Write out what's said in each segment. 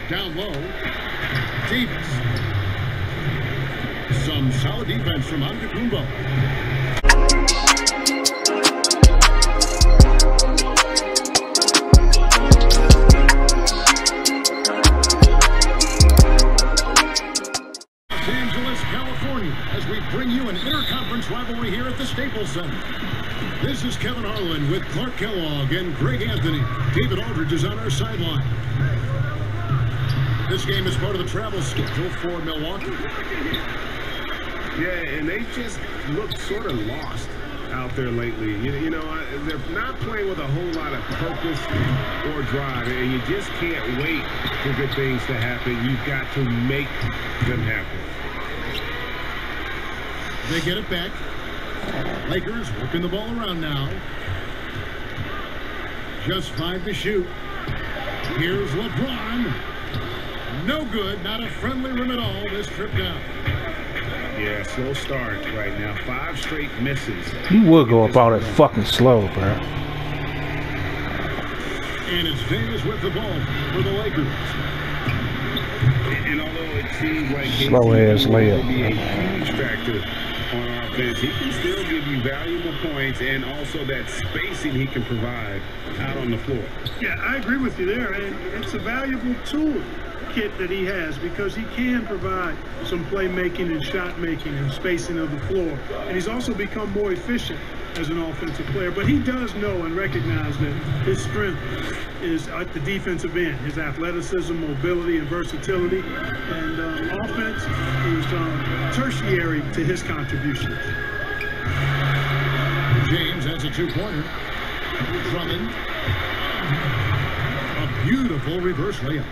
Down low. Davis. Some solid defense from Antetokounmpo. Los Angeles, California, as we bring you an interconference rivalry here at the Staples Center. This is Kevin Harlan with Clark Kellogg and Greg Anthony. David Aldridge is on our sideline. This game is part of the travel schedule for Milwaukee. Yeah, and they just look sort of lost out there lately. You know, they're not playing with a whole lot of purpose or drive, and you just can't wait for good things to happen. You've got to make them happen. They get it back. Lakers working the ball around now. Just 5 to shoot. Here's LeBron. No good. Not a friendly rim at all this trip down. Yeah, slow start right now. 5 straight misses. You would go about it fucking slow, bro. And it's Davis with the ball for the Lakers. And although it seems like slow ass layup, be a huge factor on offense, he can still give you valuable points and also that spacing he can provide out on the floor. Yeah, I agree with you there, and it's a valuable tool kit that he has because he can provide some playmaking and shot making and spacing of the floor, and he's also become more efficient as an offensive player. But he does know and recognize that his strength is at the defensive end, his athleticism, mobility, and versatility, and offense is tertiary to his contributions. James has a 2-pointer. Drummond. A beautiful reverse layup.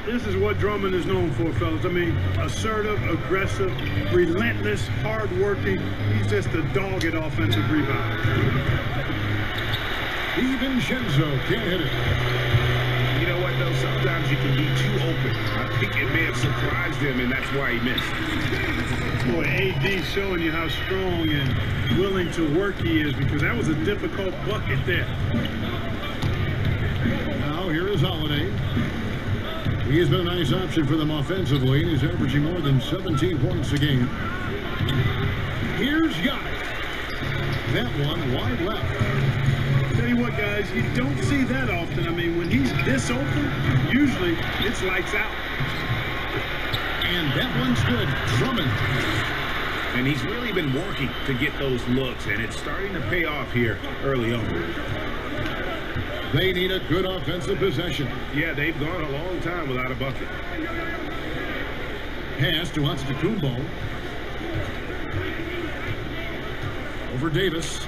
This is what Drummond is known for, fellas. I mean, assertive, aggressive, relentless, hard-working. He's just a dog at offensive rebound. Even Shenzo can't hit it. You know what, though? Sometimes you can be too open. I think it may have surprised him, and that's why he missed. Boy, AD showing you how strong and willing to work he is, because that was a difficult bucket there. Now, here is Holiday. He has been a nice option for them offensively, and he's averaging more than 17 points a game. Here's Giannis. That one wide left. Tell you what, guys, you don't see that often. I mean, when he's this open, usually it's lights out. And that one's good. Drummond. And he's really been working to get those looks, and it's starting to pay off here early on. They need a good offensive possession. Yeah, they've gone a long time without a bucket. Pass to Antetokounmpo. Over Davis.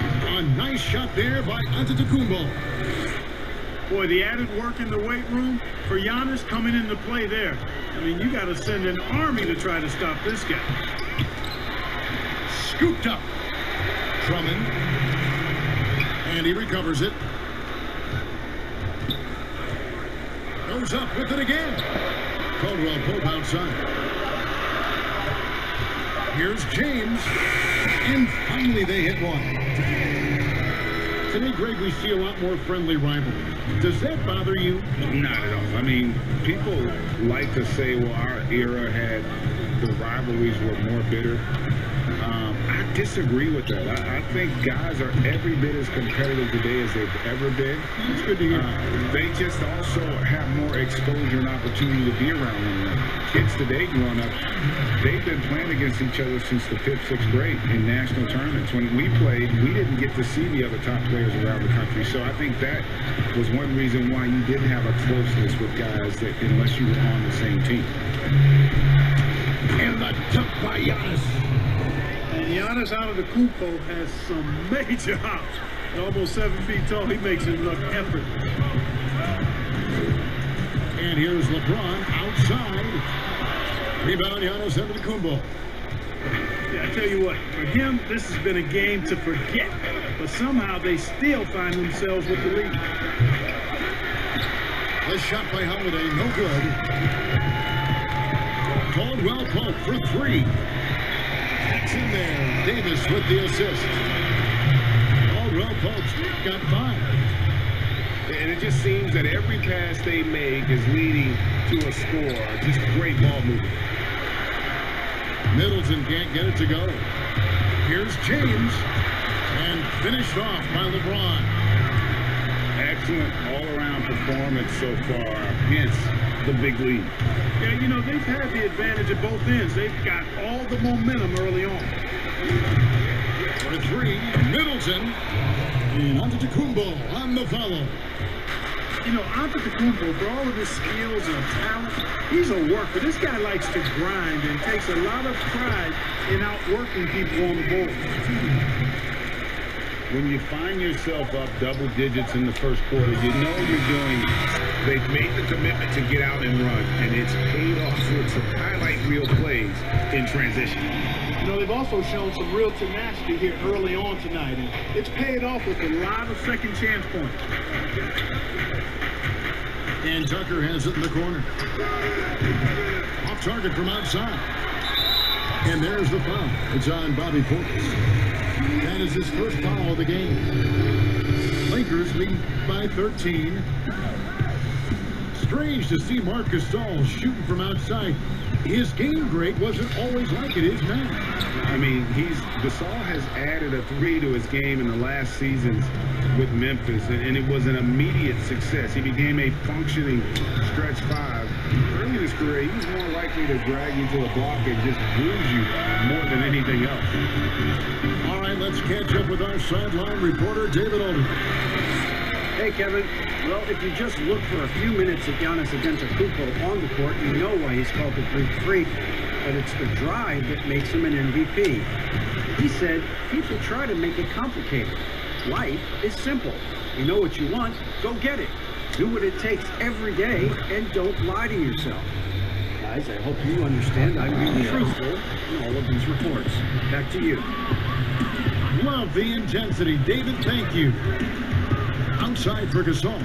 A nice shot there by Antetokounmpo. Boy, the added work in the weight room for Giannis coming into play there. I mean, you got to send an army to try to stop this guy. Scooped up. Drummond. And he recovers it. Goes up with it again. Caldwell Pope outside. Here's James. And finally they hit one. Today, Greg, we see a lot more friendly rivalry. Does that bother you? Not at all. I mean, people like to say, well, our era had the rivalries were more bitter. I disagree with that. I think guys are every bit as competitive today as they've ever been. That's good to hear. They just also have more exposure and opportunity to be around one another. Kids today growing up, they've been playing against each other since the 5th, 6th grade in national tournaments. When we played, we didn't get to see the other top players around the country. So I think that was one reason why you didn't have a closeness with guys that unless you were on the same team. And the dunk by Giannis. And Giannis Antetokounmpo has some major hops. At almost 7 feet tall, he makes it look effortless. And here's LeBron outside. Rebound, Giannis Antetokounmpo. Yeah, I tell you what, for him, this has been a game to forget. But somehow they still find themselves with the lead. The shot by Holiday, no good. Caldwell Pope for 3. That's in there. Davis with the assist. Caldwell Pope's got 5. And it just seems that every pass they make is leading to a score. Just great ball movement. Middleton can't get it to go. Here's James. And finished off by LeBron. Excellent all-around performance so far against the big lead. Yeah, you know, they've had the advantage at both ends. They've got all the momentum early on. For three, Middleton. And Antetokounmpo on the follow. You know, Antetokounmpo, for all of his skills and talent, he's a worker. This guy likes to grind and takes a lot of pride in outworking people on the board. When you find yourself up double digits in the first quarter, you know you're doing it. They've made the commitment to get out and run, and it's paid off with some highlight reel plays in transition. You know, they've also shown some real tenacity here early on tonight, and it's paid off with a lot of second chance points. And Tucker has it in the corner. Off target from outside. And there's the foul. It's on Bobby Portis. That is his first foul of the game. Lakers lead by 13. Strange to see Marc Gasol shooting from outside. His game break wasn't always like it is now. I mean, Gasol has added a 3 to his game in the last seasons with Memphis, and it was an immediate success. He became a functioning stretch 5. Early in his career, he was more likely to drag you to the block and just bruise you more than anything else. All right, let's catch up with our sideline reporter, David Aldridge. Hey, Kevin. Well, if you just look for a few minutes at Giannis Antetokounmpo on the court, you know why he's called the Greek Freak. But it's the drive that makes him an MVP. He said, people try to make it complicated. Life is simple. You know what you want, go get it. Do what it takes every day, and don't lie to yourself. Guys, I hope you understand I'm being truthful in all of these reports. Back to you. Love the intensity. David, thank you. Outside for Gasol.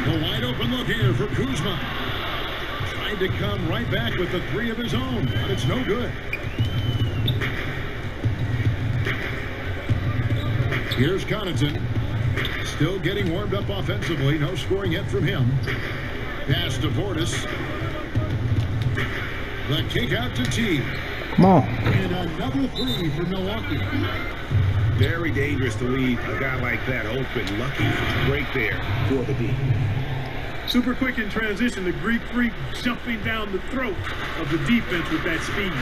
The wide open look here for Kuzma. Tried to come right back with the 3 of his own, but it's no good. Here's Connaughton. Still getting warmed up offensively. No scoring yet from him. Pass to Portis. The kick out to T. Come on. And another 3 for Milwaukee. Very dangerous to leave a guy like that open. Lucky break there for the D. Super quick in transition, the Greek Freak jumping down the throat of the defense with that speed.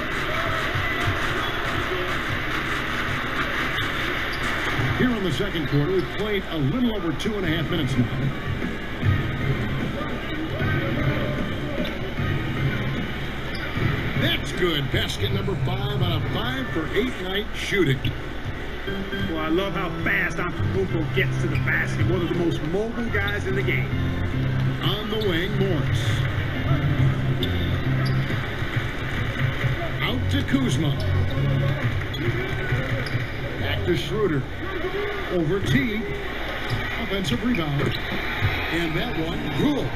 Here in the second quarter, we've played a little over 2.5 minutes now. That's good. Basket number 5 out of 5 for 8-night shooting. Well, I love how fast Antetokounmpo gets to the basket. One of the most mobile guys in the game. On the wing, Morris. Out to Kuzma. Back to Schroeder. Over T. Offensive rebound. And that one, good.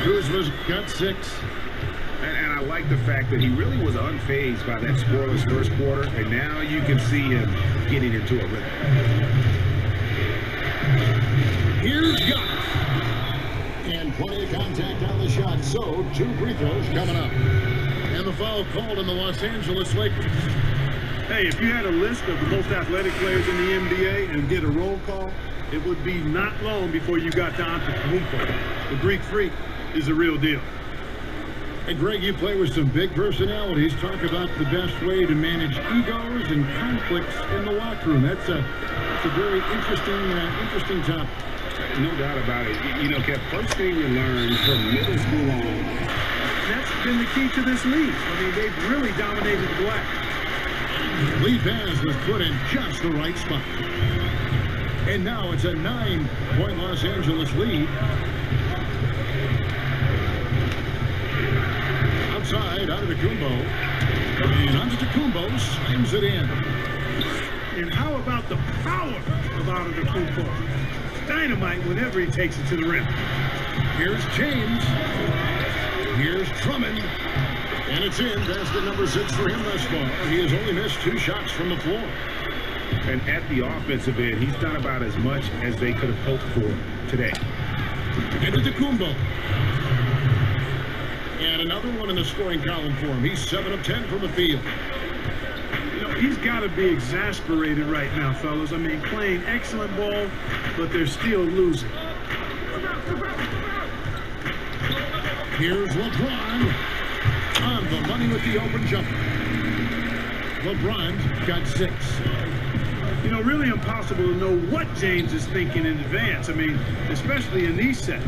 Kuzma's got 6. And I like the fact that he really was unfazed by that scoreless first quarter, and now you can see him getting into a rhythm. Here's Giannis. And plenty of contact on the shot, so 2 free throws coming up. And the foul called in the Los Angeles Lakers. Hey, if you had a list of the most athletic players in the NBA and did a roll call, it would be not long before you got to Antetokounmpo. The Greek Freak is the real deal. Hey, Greg, you play with some big personalities. Talk about the best way to manage egos and conflicts in the locker room. That's a very interesting topic. No doubt about it. You know, Kev, first thing you learn from middle school on. That's been the key to this league. I mean, they've really dominated the glass. Lee pass was put in just the right spot. And now it's a 9-point Los Angeles lead. Outside, Antetokounmpo. And Antetokounmpo slams it in. And how about the power of Antetokounmpo? Dynamite whenever he takes it to the rim. Here's James. Here's Drummond. And it's in. Basket number 6 for him thus far. He has only missed 2 shots from the floor. And at the offensive end, he's done about as much as they could have hoped for today. And it's Kumbo. And another one in the scoring column for him. He's 7 of 10 from the field. You know, he's got to be exasperated right now, fellas. I mean, playing excellent ball, but they're still losing. Here's LeBron on the money with the open jumper. LeBron's got 6. You know, really impossible to know what James is thinking in advance. I mean, especially in these sets.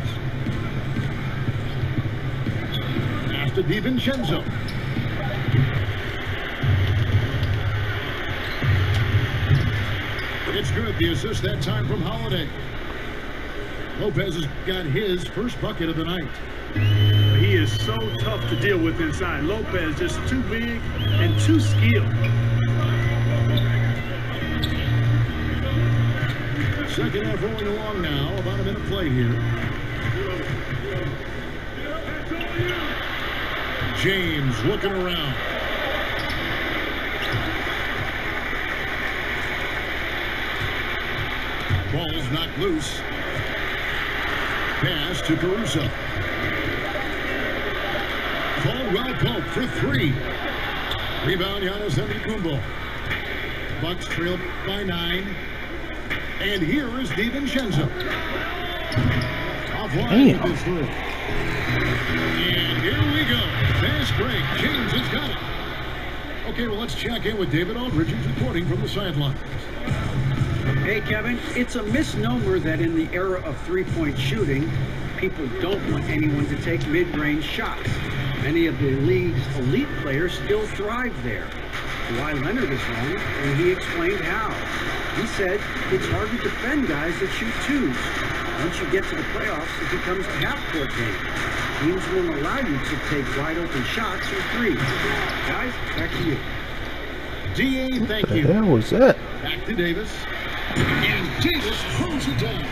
After DiVincenzo. It's good. The assist that time from Holiday. Lopez has got his first bucket of the night. He is so tough to deal with inside. Lopez just too big and too skilled. Second half rolling along now. About a minute play here. James looking around. Ball's knocked loose. Pass to Caruso. Caldwell Pope for 3. Rebound, Giannis Antetokounmpo. Bucks trailed by 9. And here is DiVincenzo. Offline with this through. And here we go. Fast break. James has got it. Okay, well, let's check in with David Aldridge, who's reporting from the sidelines. Hey, Kevin, it's a misnomer that in the era of three-point shooting, people don't want anyone to take mid-range shots. Many of the league's elite players still thrive there. Kawhi Leonard is one, and he explained how. He said it's hard to defend guys that shoot twos. Once you get to the playoffs, it becomes a half-court game. Teams won't allow you to take wide-open shots or threes. Guys, back to you. D.A., thank you. What the hell was that? Back to Davis. And Davis throws it down.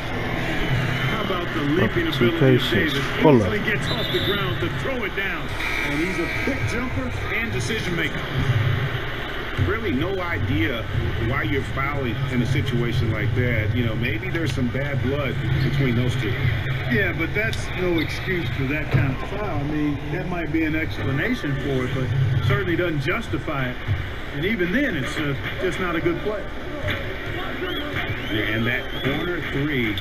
How about the leaping Two ability of cases. Davis? Full of. Easily gets off the ground to throw it down. And he's a quick jumper and decision maker. Really no idea why you're fouling in a situation like that. You know, maybe there's some bad blood between those two. Yeah, but that's no excuse for that kind of foul. I mean, that might be an explanation for it, but certainly doesn't justify it. And even then, it's just not a good play. Yeah, and that corner 3,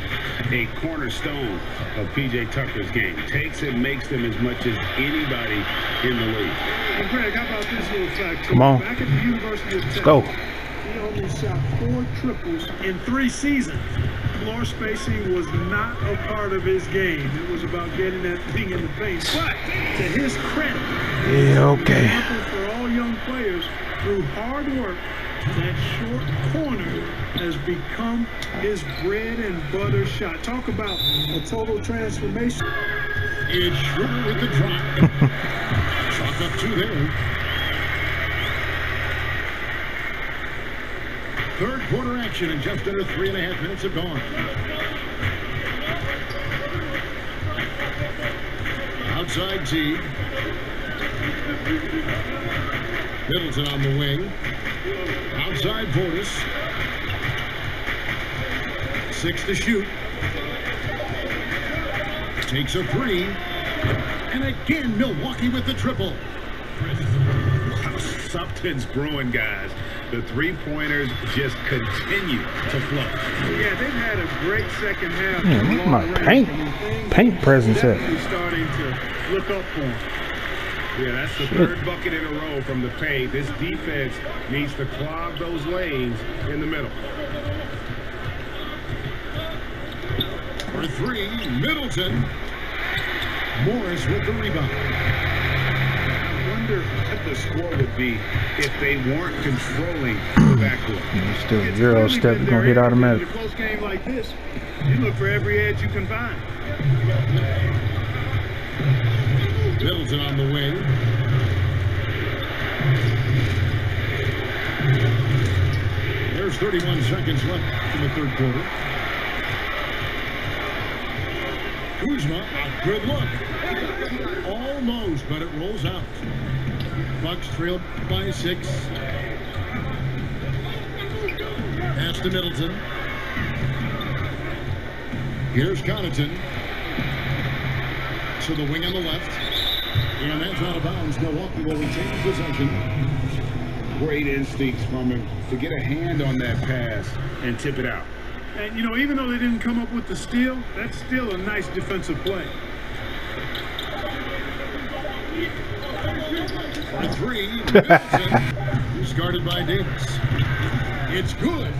a cornerstone of P.J. Tucker's game. Takes and makes them as much as anybody in the league. And Greg, how about this little fact? Come on. Back at the University of Texas, Go. he only shot 4 triples in 3 seasons. Floor spacing was not a part of his game. It was about getting that thing in the paint. But to his credit, Yeah, okay. for all young players, through hard work, that short corner has become his bread and butter shot. Talk about a total transformation. It's Schroeder with the drop. Chalk up 2 there. Third quarter action and just under 3.5 minutes have gone. Outside T. Middleton on the wing. Outside Portis. 6 to shoot. Takes a 3. And again, Milwaukee with the triple. Wow, something's brewing, guys. The three-pointers just continue to flow. Yeah, they've had a great second half. Man, look at my paint presence at. Definitely starting to look up for him. Yeah, that's the third bucket in a row from the paint. This defense needs to clog those lanes in the middle. For 3, Middleton. Morris with the rebound. I wonder what the score would be if they weren't controlling the backcourt. Still 0 step, you're gonna hit automatic. In a close game like this, you look for every edge you can find. Middleton on the wing. There's 31 seconds left in the third quarter. Kuzma, a good look. Almost, but it rolls out. Bucks trailed by 6. Pass to Middleton. Here's Connaughton. To the wing on the left. And that's out of bounds. Milwaukee will retain possession. Great instincts from him to get a hand on that pass and tip it out. And, you know, even though they didn't come up with the steal, that's still a nice defensive play. For three, Middleton, who's guarded by Davis. It's good.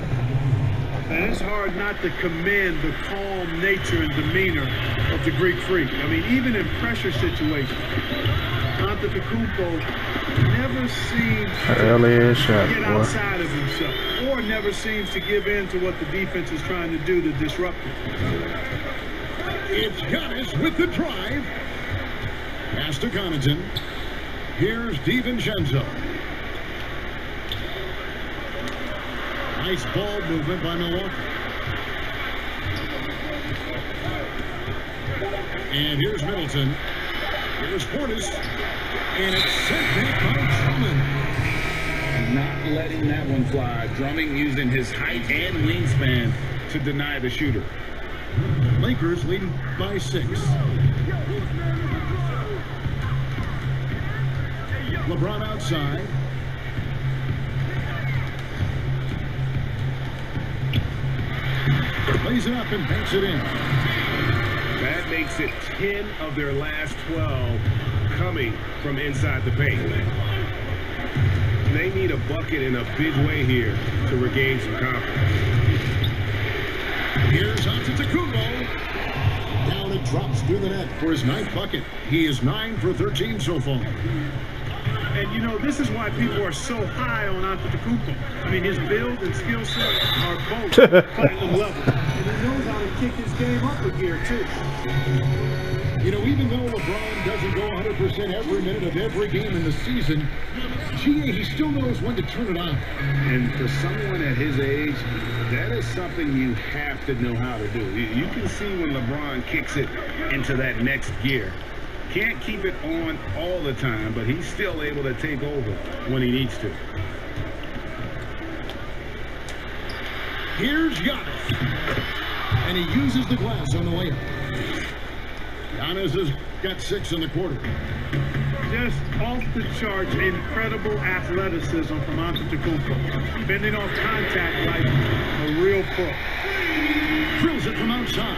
And it's hard not to commend the calm nature and demeanor of the Greek Freak. I mean, even in pressure situations, Antetokounmpo never seems to get outside of himself, or never seems to give in to what the defense is trying to do to disrupt him. It's Giannis with the drive. Pass to Connaughton. Here's DiVincenzo. Nice ball movement by Milwaukee. And here's Middleton. Here's Portis. And it's sent back by Drummond. Not letting that one fly. Drummond using his height and wingspan to deny the shooter. Lakers leading by 6. LeBron outside. Lays it up and banks it in. That makes it 10 of their last 12 coming from inside the paint. They need a bucket in a big way here to regain some confidence. Here's Antetokounmpo. Down it drops through the net for his 9th bucket. He is 9 for 13 so far. And, you know, this is why people are so high on Antetokounmpo. I mean, his build and skill set are both platinum level. And he knows how to kick his game up a gear, too. You know, even though LeBron doesn't go 100% every minute of every game in the season, he still knows when to turn it on. And for someone at his age, that is something you have to know how to do. You can see when LeBron kicks it into that next gear. Can't keep it on all the time, but he's still able to take over when he needs to. Here's Giannis. And he uses the glass on the layup. Giannis has got 6 in the quarter. Just off the charts, incredible athleticism from Antetokounmpo. Bending off contact like a real pro. Drills it from outside.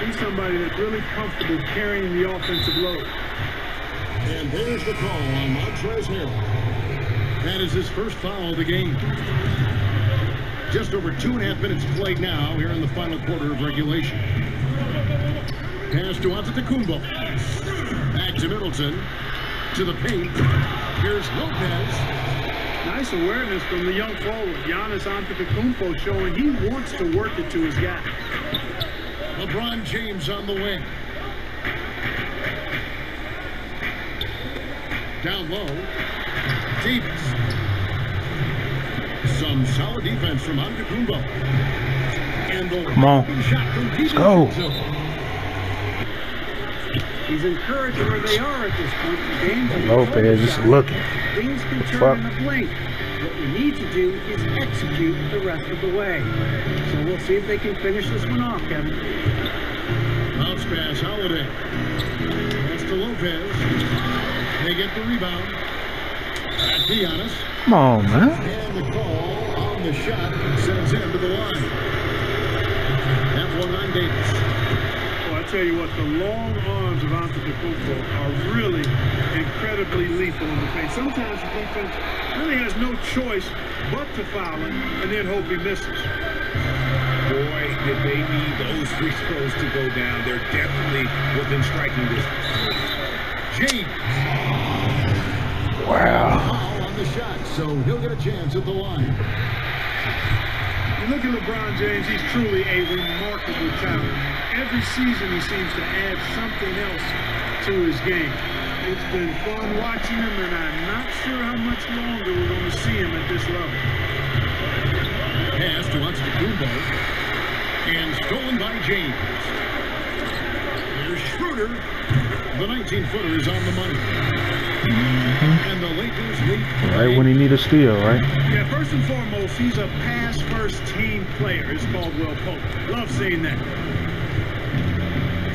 He's somebody that's really comfortable carrying the offensive load. And there's the call on Montrezl Harrell. That is his first foul of the game. Just over 2.5 minutes played now here in the final quarter of regulation. Pass to Antetokounmpo. Back to Middleton. To the paint. Here's Lopez. Nice awareness from the young forward. Giannis Antetokounmpo showing he wants to work it to his guy. LeBron James on the wing. Down low. Davis. Some solid defense from Antetokounmpo. And the Come on. shot from Let's go. He's encouraged where they are at this point. The game's Lopez is looking. Things can turn in a blink. What we need to do is execute the rest of the way. So we'll see if they can finish this one off, Kevin. Bounce pass, Holiday. Pass to Lopez. They get the rebound. Back to Giannis. Come on, man. And the call on the shot sends him to the line. That one on Davis. Well, I tell you what, the long arms of Antetokounmpo are really incredibly lethal in the paint. Sometimes the defense really has no choice but to foul him and then hope he misses. Boy, did they need those free throws to go down. They're definitely within striking distance. James. Wow. Foul on the shot, so he'll get a chance at the line. You look at LeBron James, he's truly a remarkable talent. Every season he seems to add something else to his game. It's been fun watching him, and I'm not sure how much longer we're going to see him at this level. Pass to Antetokounmpo. And stolen by James. Here's Schroeder. The 19-footer is on the money. And the Lakers lead. Right when he need a steal, right? Yeah, first and foremost, he's a pass-first team player, is Caldwell Pope. Love seeing that.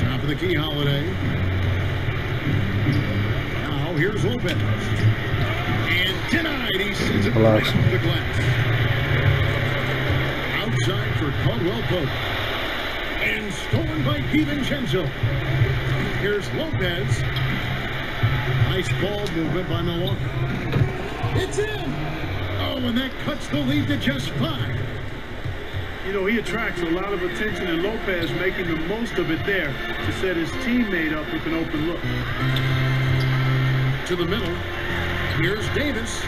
Top of the key, Holiday. Now here's Lopez. And denied. He sends it right off the glass. Outside for Caldwell Pope. And stolen by DiVincenzo. Here's Lopez. Nice ball movement by Milwaukee. It's in! Oh, and that cuts the lead to just 5. You know, he attracts a lot of attention, and Lopez making the most of it there to set his teammate up with an open look. To the middle. Here's Davis.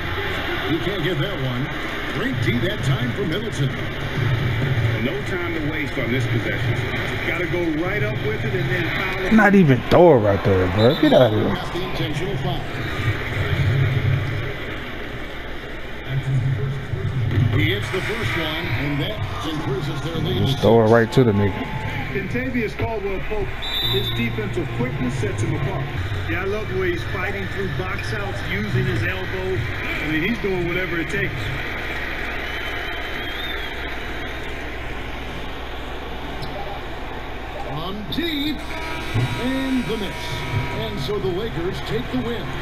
He can't get that one. Great D that time for Middleton. No time to waste on this possession. Got to go right up with it and then foul it. Not even throw it right there, bro. Get out of here. Got the intentional foul. He hits the first one, and that increases their lead. Just throw it right to the nigga. Kentavious Caldwell-Pope, his defensive quickness sets him apart. Yeah, I love the way he's fighting through box outs, using his elbows. I mean, he's doing whatever it takes. On deep, and the miss. And so the Lakers take the win.